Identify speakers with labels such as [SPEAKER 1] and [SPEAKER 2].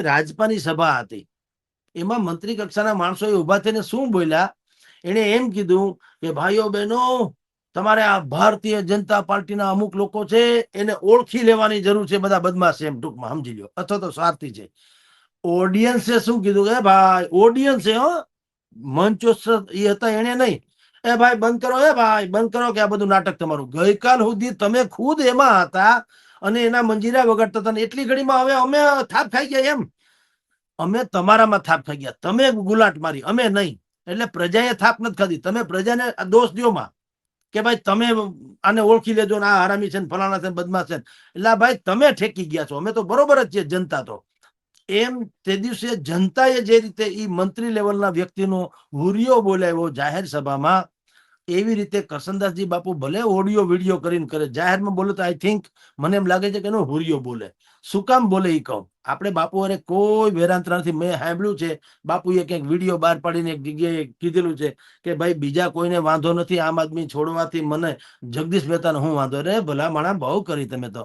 [SPEAKER 1] રાજપાની સભા હતી, એમાં મંત્રી કક્ષાના માણસોએ ઉભા થઈને શું બોલ્યા, એને એમ કીધું કે ભાઈઓ બહેનો, તમારે આ ભારતીય જનતા પાર્ટીના અમુક લોકો છે એને ઓળખી લેવાની જરૂર છે, બધા બદમાશ છે એમ ટૂંકમાં સમજી લો, અથવા તો સ્વાર્થી છે. ઓડિયન્સે શું કીધું કે ભાઈ, ઓડિયન્સે મંચસ્થ એ હતા એને નહીં, એ ભાઈ બંધ કરો, એ ભાઈ બંધ કરો કે આ બધું નાટક તમારું. ગઈકાલ સુધી તમે ખુદ એમાં હતા અને એના મંજીરા વગાડતા હતા, એટલી ઘડીમાં હવે અમે થાપ ખાઈ ગયા એમ. અમે તમારામાં થાપ ખાઈ ગયા, તમે ગુલાટ મારી, અમે નહીં. એટલે પ્રજાએ થાપ નથી ખાધી, તમે પ્રજાને દોષ દ્યોમાં કે ભાઈ તમે આને ઓળખી લેજો ને આ હરામી છે ને ફલાણા છે બદમાશ છે. એટલે ભાઈ તમે ઠેકી ગયા છો, અમે તો બરોબર જ છીએ જનતા તો. એમ તે દિવસે જનતાએ જે રીતે એ મંત્રી લેવલના વ્યક્તિનો હુરિયો બોલાવ્યો જાહેર સભામાં, એવી રીતે કરસનદાસજી બાપુ ભલે ઓડિયો વિડીયો કરીને કરે, જાહેરમાં બોલે તો આઈ થિંક મને એમ લાગે છે કે એનો હુરિયો બોલે. શું કામ બોલે એ કહું, આપણે બાપુ અરે કોઈ વેરાંતરા નથી. મેં સાંભળ્યું છે બાપુએ કંઈક વિડીયો બહાર પાડીને એક જગ્યાએ કીધેલું છે કે ભાઈ બીજા કોઈને વાંધો નથી આમ આદમી છોડવાથી, મને જગદીશ મહેતાને હું વાંધો. રે ભલા માણા બહુ કરી તમે તો.